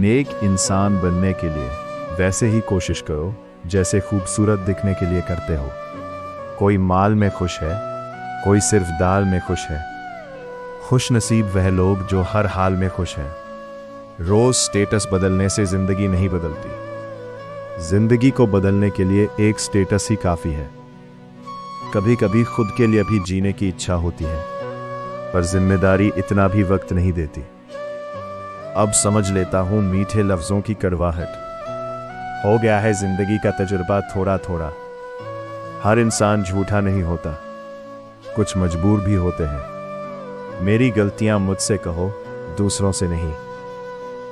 नेक इंसान बनने के लिए वैसे ही कोशिश करो जैसे खूबसूरत दिखने के लिए करते हो। कोई माल में खुश है, कोई सिर्फ दाल में खुश है। खुश नसीब वह लोग जो हर हाल में खुश हैं। रोज स्टेटस बदलने से जिंदगी नहीं बदलती। जिंदगी को बदलने के लिए एक स्टेटस ही काफी है। कभी कभी खुद के लिए भी जीने की इच्छा होती है, पर जिम्मेदारी इतना भी वक्त नहीं देती। अब समझ लेता हूं मीठे लफ्जों की कड़वाहट। हो गया है जिंदगी का तजुर्बा थोड़ा थोड़ा। हर इंसान झूठा नहीं होता, कुछ मजबूर भी होते हैं। मेरी गलतियां मुझसे कहो, दूसरों से नहीं,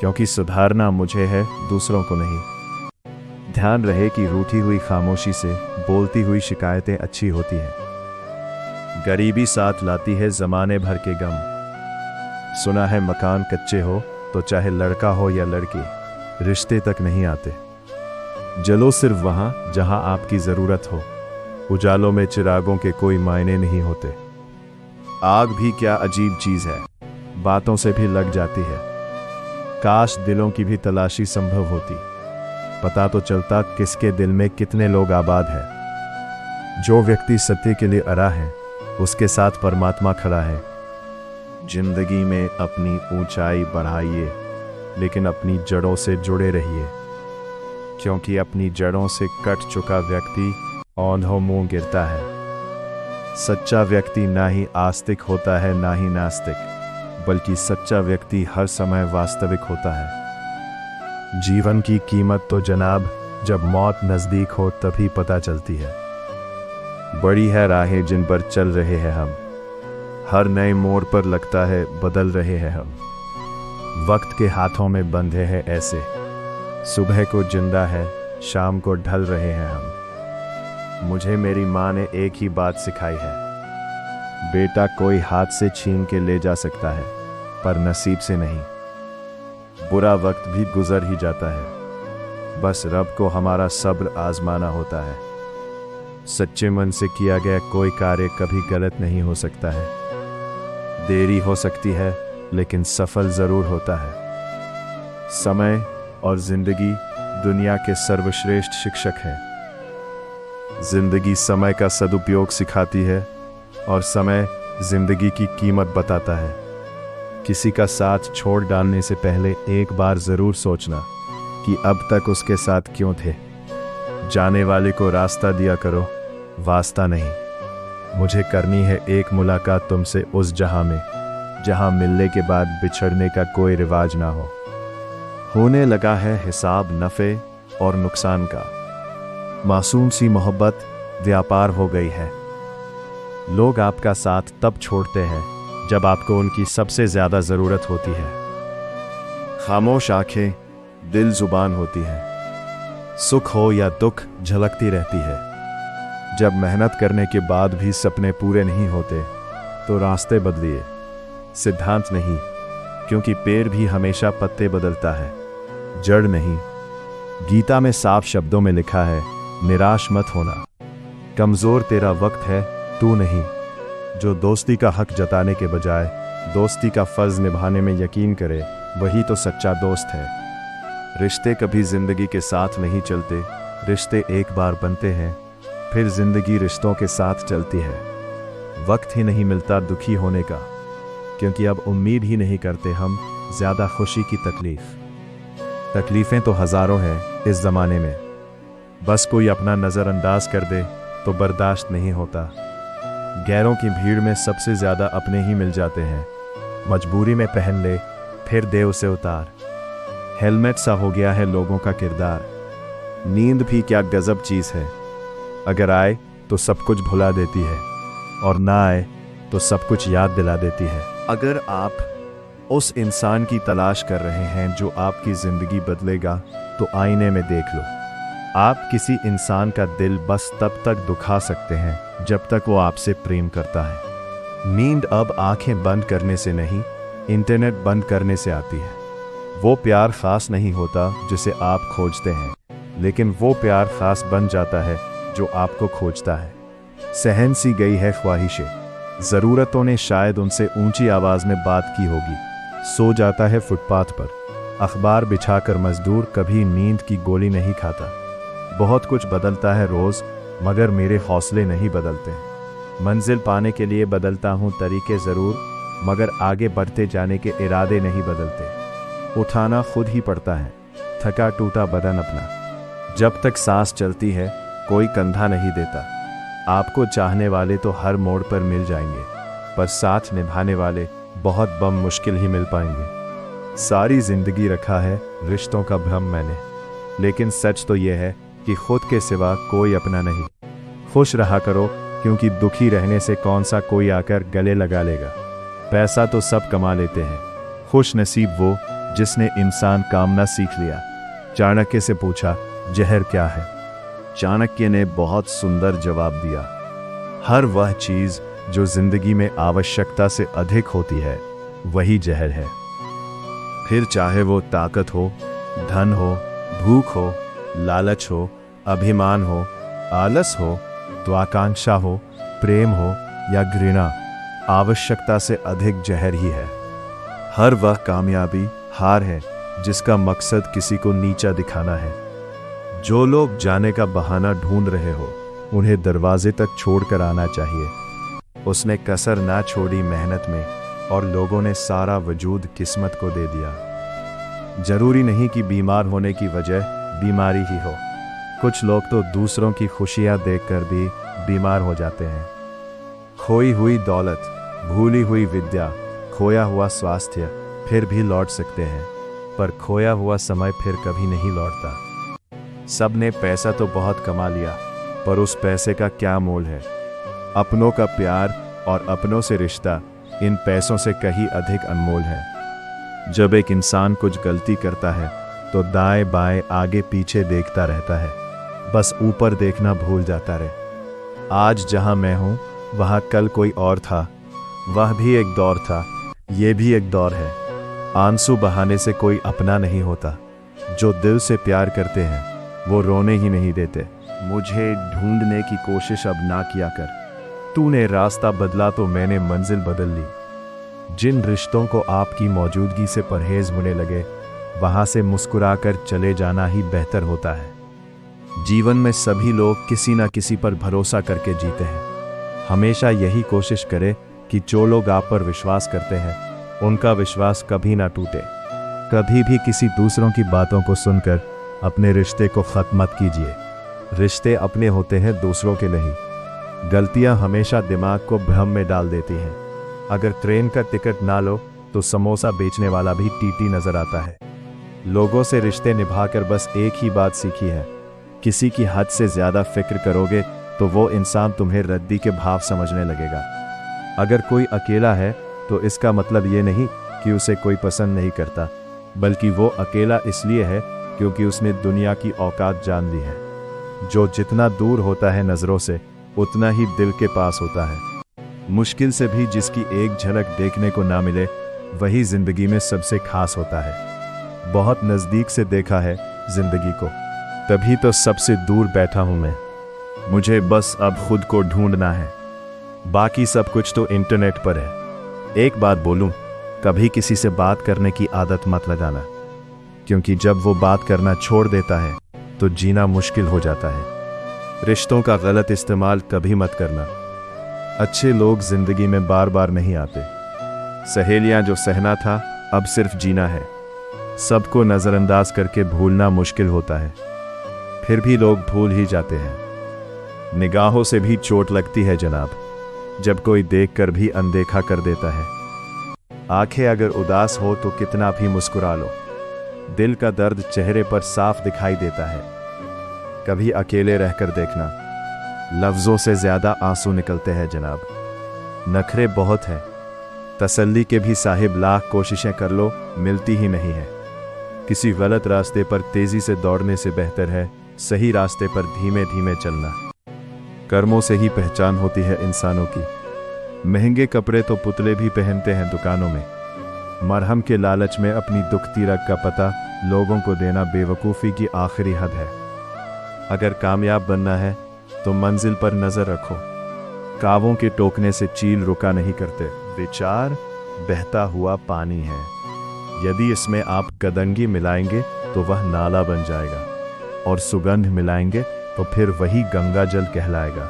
क्योंकि सुधारना मुझे है, दूसरों को नहीं। ध्यान रहे कि रूठी हुई खामोशी से बोलती हुई शिकायतें अच्छी होती हैं। गरीबी साथ लाती है जमाने भर के गम। सुना है मकान कच्चे हो तो चाहे लड़का हो या लड़की, रिश्ते तक नहीं आते। जलो सिर्फ वहां जहां आपकी जरूरत हो। उजालों में चिरागों के कोई मायने नहीं होते। आग भी क्या अजीब चीज है, बातों से भी लग जाती है। काश दिलों की भी तलाशी संभव होती, पता तो चलता किसके दिल में कितने लोग आबाद है। जो व्यक्ति सत्य के लिए अड़ा है, उसके साथ परमात्मा खड़ा है। जिंदगी में अपनी ऊंचाई बढ़ाइए, लेकिन अपनी जड़ों से जुड़े रहिए, क्योंकि अपनी जड़ों से कट चुका व्यक्ति औंधों मुंह गिरता है। सच्चा व्यक्ति ना ही आस्तिक होता है ना ही नास्तिक, बल्कि सच्चा व्यक्ति हर समय वास्तविक होता है। जीवन की कीमत तो जनाब जब मौत नजदीक हो तभी पता चलती है। बड़ी है राहें जिन पर चल रहे हैं हम, हर नए मोड़ पर लगता है बदल रहे हैं हम। वक्त के हाथों में बंधे हैं ऐसे, सुबह को जिंदा है, शाम को ढल रहे हैं हम। मुझे मेरी माँ ने एक ही बात सिखाई है, बेटा कोई हाथ से छीन के ले जा सकता है, पर नसीब से नहीं। बुरा वक्त भी गुजर ही जाता है, बस रब को हमारा सब्र आजमाना होता है। सच्चे मन से किया गया कोई कार्य कभी गलत नहीं हो सकता है। देरी हो सकती है, लेकिन सफल जरूर होता है। समय और जिंदगी दुनिया के सर्वश्रेष्ठ शिक्षक हैं। जिंदगी समय का सदुपयोग सिखाती है और समय जिंदगी की कीमत बताता है। किसी का साथ छोड़ डालने से पहले एक बार जरूर सोचना कि अब तक उसके साथ क्यों थे। जाने वाले को रास्ता दिया करो, वास्ता नहीं। मुझे करनी है एक मुलाकात तुमसे उस जहां में, जहां मिलने के बाद बिछड़ने का कोई रिवाज ना हो। होने लगा है हिसाब नफे और नुकसान का। मासूम सी मोहब्बत व्यापार हो गई है। लोग आपका साथ तब छोड़ते हैं जब आपको उनकी सबसे ज्यादा जरूरत होती है। खामोश आंखें दिल जुबान होती है। सुख हो या दुख झलकती रहती है। जब मेहनत करने के बाद भी सपने पूरे नहीं होते तो रास्ते बदलिए, सिद्धांत नहीं, क्योंकि पेड़ भी हमेशा पत्ते बदलता है, जड़ नहीं। गीता में साफ शब्दों में लिखा है, निराश मत होना, कमजोर तेरा वक्त है, तू नहीं। जो दोस्ती का हक जताने के बजाय दोस्ती का फर्ज निभाने में यकीन करे, वही तो सच्चा दोस्त है। रिश्ते कभी जिंदगी के साथ नहीं चलते, रिश्ते एक बार बनते हैं, फिर जिंदगी रिश्तों के साथ चलती है। वक्त ही नहीं मिलता दुखी होने का, क्योंकि अब उम्मीद ही नहीं करते हम ज्यादा खुशी की तकलीफें तो हजारों हैं इस जमाने में, बस कोई अपना नजरअंदाज कर दे तो बर्दाश्त नहीं होता। गैरों की भीड़ में सबसे ज्यादा अपने ही मिल जाते हैं। मजबूरी में पहन ले फिर दे उसे उतार। हेलमेट सा हो गया है लोगों का किरदार। नींद भी क्या गजब चीज है, अगर आए तो सब कुछ भुला देती है, और ना आए तो सब कुछ याद दिला देती है। अगर आप उस इंसान की तलाश कर रहे हैं जो आपकी जिंदगी बदलेगा, तो आईने में देख लो। आप किसी इंसान का दिल बस तब तक दुखा सकते हैं जब तक वो आपसे प्रेम करता है। नींद अब आंखें बंद करने से नहीं, इंटरनेट बंद करने से आती है। वो प्यार खास नहीं होता जिसे आप खोजते हैं, लेकिन वो प्यार खास बन जाता है जो आपको खोजता है। सहन सी गई है ख्वाहिशें, ज़रूरतों ने शायद उनसे ऊंची आवाज़ में बात की होगी। सो जाता है फुटपाथ पर, अखबार बिछाकर मजदूर कभी नींद की गोली नहीं खाता। बहुत कुछ बदलता है रोज, मगर मेरे हौसले नहीं बदलते। मंजिल पाने के लिए बदलता हूँ तरीके ज़रूर, मगर आगे बढ़ते जाने के इरादे नहीं बदलते। उठाना खुद ही पड़ता है थका टूटा बदन अपना। जब तक सांस चलती है कोई कंधा नहीं देता। आपको चाहने वाले तो हर मोड़ पर मिल जाएंगे, पर साथ निभाने वाले बहुत बम मुश्किल ही मिल पाएंगे। सारी जिंदगी रखा है रिश्तों का भ्रम मैंने, लेकिन सच तो यह है कि खुद के सिवा कोई अपना नहीं। खुश रहा करो, क्योंकि दुखी रहने से कौन सा कोई आकर गले लगा लेगा। पैसा तो सब कमा लेते हैं, खुश नसीब वो जिसने इंसान कामना सीख लिया। चाणक्य से पूछा, जहर क्या है? चाणक्य ने बहुत सुंदर जवाब दिया, हर वह चीज जो जिंदगी में आवश्यकता से अधिक होती है वही जहर है। फिर चाहे वो ताकत हो, धन हो, भूख हो, लालच हो, अभिमान हो, आलस हो, तो आकांक्षा हो, प्रेम हो या घृणा, आवश्यकता से अधिक जहर ही है। हर वह कामयाबी हार है जिसका मकसद किसी को नीचा दिखाना है। जो लोग जाने का बहाना ढूंढ रहे हो उन्हें दरवाजे तक छोड़कर आना चाहिए। उसने कसर ना छोड़ी मेहनत में, और लोगों ने सारा वजूद किस्मत को दे दिया। जरूरी नहीं कि बीमार होने की वजह बीमारी ही हो। कुछ लोग तो दूसरों की खुशियां देखकर भी बीमार हो जाते हैं। खोई हुई दौलत, भूली हुई विद्या, खोया हुआ स्वास्थ्य फिर भी लौट सकते हैं, पर खोया हुआ समय फिर कभी नहीं लौटता। सबने पैसा तो बहुत कमा लिया, पर उस पैसे का क्या मोल है? अपनों का प्यार और अपनों से रिश्ता इन पैसों से कहीं अधिक अनमोल है। जब एक इंसान कुछ गलती करता है तो दाएं बाएं आगे पीछे देखता रहता है, बस ऊपर देखना भूल जाता रहे। आज जहां मैं हूं वहां कल कोई और था। वह भी एक दौर था, ये भी एक दौर है। आंसू बहाने से कोई अपना नहीं होता। जो दिल से प्यार करते हैं वो रोने ही नहीं देते। मुझे ढूंढने की कोशिश अब ना किया कर। तूने रास्ता बदला तो मैंने मंजिल बदल ली। जिन रिश्तों को आपकी मौजूदगी से परहेज होने लगे, वहां से मुस्कुराकर चले जाना ही बेहतर होता है। जीवन में सभी लोग किसी न किसी पर भरोसा करके जीते हैं। हमेशा यही कोशिश करें कि जो लोग आप पर विश्वास करते हैं उनका विश्वास कभी ना टूटे। कभी भी किसी दूसरों की बातों को सुनकर अपने रिश्ते को खत्म मत कीजिए। रिश्ते अपने होते हैं, दूसरों के नहीं। गलतियां हमेशा दिमाग को भ्रम में डाल देती हैं। अगर ट्रेन का टिकट ना लो तो समोसा बेचने वाला भी टीटी नजर आता है। लोगों से रिश्ते निभाकर बस एक ही बात सीखी है, किसी की हद से ज्यादा फिक्र करोगे तो वो इंसान तुम्हें रद्दी के भाव समझने लगेगा। अगर कोई अकेला है तो इसका मतलब ये नहीं कि उसे कोई पसंद नहीं करता, बल्कि वो अकेला इसलिए है क्योंकि उसने दुनिया की औकात जान ली है। जो जितना दूर होता है नजरों से, उतना ही दिल के पास होता है। मुश्किल से भी जिसकी एक झलक देखने को ना मिले, वही जिंदगी में सबसे खास होता है। बहुत नजदीक से देखा है जिंदगी को, तभी तो सबसे दूर बैठा हूं मैं। मुझे बस अब खुद को ढूंढना है, बाकी सब कुछ तो इंटरनेट पर है। एक बात बोलूं, कभी किसी से बात करने की आदत मत लगाना, क्योंकि जब वो बात करना छोड़ देता है तो जीना मुश्किल हो जाता है। रिश्तों का गलत इस्तेमाल कभी मत करना। अच्छे लोग जिंदगी में बार बार नहीं आते। सहेलियां जो सहना था, अब सिर्फ जीना है। सबको नजरअंदाज करके भूलना मुश्किल होता है, फिर भी लोग भूल ही जाते हैं। निगाहों से भी चोट लगती है जनाब, जब कोई देखकर भी अनदेखा कर देता है। आंखें अगर उदास हो तो कितना भी मुस्कुरा लो, दिल का दर्द चेहरे पर साफ दिखाई देता है। कभी अकेले रहकर देखना, लफ्जों से ज्यादा आंसू निकलते हैं जनाब। नखरे बहुत हैं, तसल्ली के भी साहिब लाख कोशिशें कर लो, मिलती ही नहीं है। किसी गलत रास्ते पर तेजी से दौड़ने से बेहतर है सही रास्ते पर धीमे धीमे चलना। कर्मों से ही पहचान होती है इंसानों की। महंगे कपड़े तो पुतले भी पहनते हैं दुकानों में। मरहम के लालच में अपनी दुखती रग का पता लोगों को देना बेवकूफ़ी की आखिरी हद है। अगर कामयाब बनना है तो मंजिल पर नजर रखो। कावों के टोकने से चील रुका नहीं करते। विचार बहता हुआ पानी है, यदि इसमें आप गदंगी मिलाएंगे तो वह नाला बन जाएगा, और सुगंध मिलाएंगे तो फिर वही गंगा जल कहलाएगा।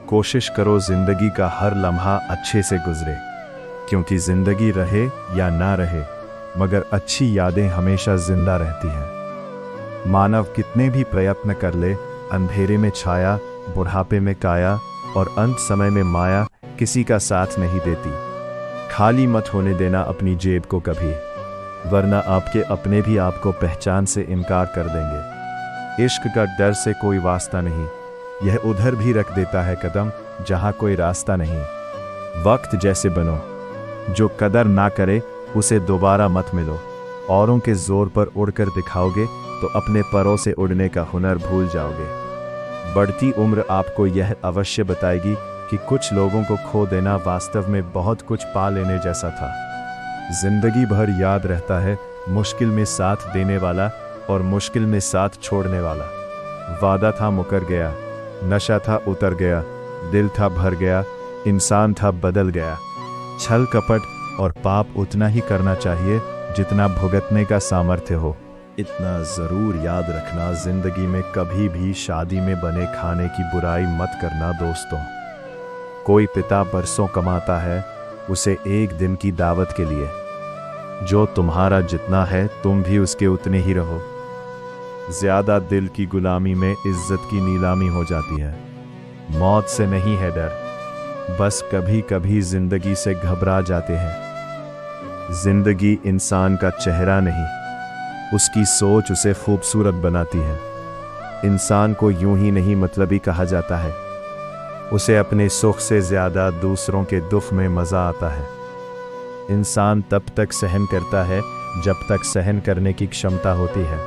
कोशिश करो जिंदगी का हर लम्हा अच्छे से गुजरे, क्योंकि जिंदगी रहे या ना रहे, मगर अच्छी यादें हमेशा जिंदा रहती हैं। मानव कितने भी प्रयत्न कर ले, अंधेरे में छाया, बुढ़ापे में काया और अंत समय में माया किसी का साथ नहीं देती। खाली मत होने देना अपनी जेब को कभी, वरना आपके अपने भी आपको पहचान से इनकार कर देंगे। इश्क का डर से कोई वास्ता नहीं, यह उधर भी रख देता है कदम जहां कोई रास्ता नहीं। वक्त जैसे बनो, जो कदर ना करे उसे दोबारा मत मिलो। औरों के जोर पर उड़कर दिखाओगे तो अपने परों से उड़ने का हुनर भूल जाओगे। बढ़ती उम्र आपको यह अवश्य बताएगी कि कुछ लोगों को खो देना वास्तव में बहुत कुछ पा लेने जैसा था। जिंदगी भर याद रहता है मुश्किल में साथ देने वाला और मुश्किल में साथ छोड़ने वाला। वादा था मुकर गया, नशा था उतर गया, दिल था भर गया, इंसान था बदल गया। छल कपट और पाप उतना ही करना चाहिए जितना भुगतने का सामर्थ्य हो। इतना जरूर याद रखना, जिंदगी में कभी भी शादी में बने खाने की बुराई मत करना दोस्तों। कोई पिता बरसों कमाता है उसे एक दिन की दावत के लिए। जो तुम्हारा जितना है तुम भी उसके उतने ही रहो। ज्यादा दिल की गुलामी में इज्जत की नीलामी हो जाती है। मौत से नहीं है डर, बस कभी कभी जिंदगी से घबरा जाते हैं। जिंदगी इंसान का चेहरा नहीं, उसकी सोच उसे खूबसूरत बनाती है। इंसान को यूं ही नहीं मतलबी कहा जाता है, उसे अपने सुख से ज्यादा दूसरों के दुख में मजा आता है। इंसान तब तक सहन करता है जब तक सहन करने की क्षमता होती है।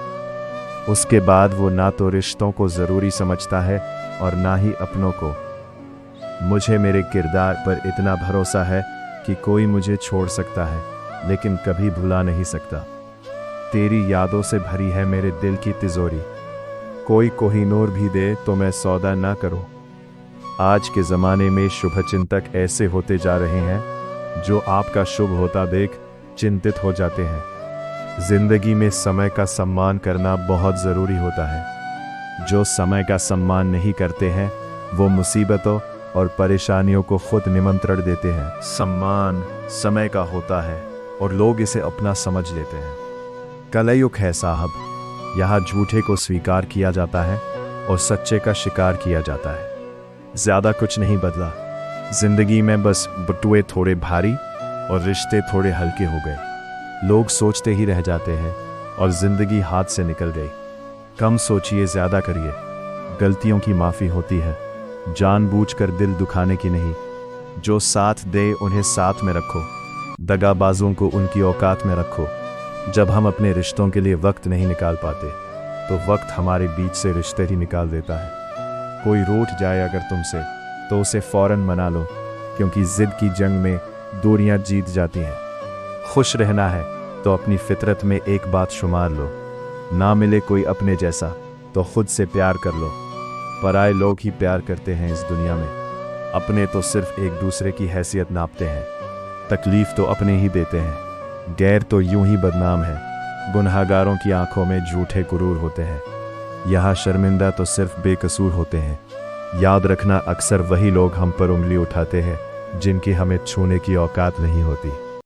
उसके बाद वो ना तो रिश्तों को जरूरी समझता है और ना ही अपनों को। मुझे मेरे किरदार पर इतना भरोसा है कि कोई मुझे छोड़ सकता है लेकिन कभी भुला नहीं सकता। तेरी यादों से भरी है मेरे दिल की तिजोरी, कोई कोहिनूर भी दे तो मैं सौदा ना करूं। आज के ज़माने में शुभचिंतक ऐसे होते जा रहे हैं जो आपका शुभ होता देख चिंतित हो जाते हैं। जिंदगी में समय का सम्मान करना बहुत ज़रूरी होता है। जो समय का सम्मान नहीं करते हैं वो मुसीबतों और परेशानियों को खुद निमंत्रण देते हैं। सम्मान समय का होता है और लोग इसे अपना समझ लेते हैं। कलयुग है साहब, यहाँ झूठे को स्वीकार किया जाता है और सच्चे का शिकार किया जाता है। ज़्यादा कुछ नहीं बदला, जिंदगी में बस बटुए थोड़े भारी और रिश्ते थोड़े हल्के हो गए। लोग सोचते ही रह जाते हैं और जिंदगी हाथ से निकल गई। कम सोचिए, ज़्यादा करिए। गलतियों की माफ़ी होती है, जानबूझकर दिल दुखाने की नहीं। जो साथ दे उन्हें साथ में रखो, दगाबाजों को उनकी औकात में रखो। जब हम अपने रिश्तों के लिए वक्त नहीं निकाल पाते तो वक्त हमारे बीच से रिश्ते ही निकाल देता है। कोई रूठ जाए अगर तुमसे तो उसे फौरन मना लो, क्योंकि जिद की जंग में दूरियां जीत जाती हैं। खुश रहना है तो अपनी फितरत में एक बात शुमार लो, ना मिले कोई अपने जैसा तो खुद से प्यार कर लो। पराए लोग ही प्यार करते हैं इस दुनिया में, अपने तो सिर्फ एक दूसरे की हैसियत नापते हैं। तकलीफ तो अपने ही देते हैं, गैर तो यूं ही बदनाम है। गुनहगारों की आंखों में झूठे गुरूर होते हैं, यहाँ शर्मिंदा तो सिर्फ बेकसूर होते हैं। याद रखना, अक्सर वही लोग हम पर उंगली उठाते हैं जिनकी हमें छूने की औकात नहीं होती।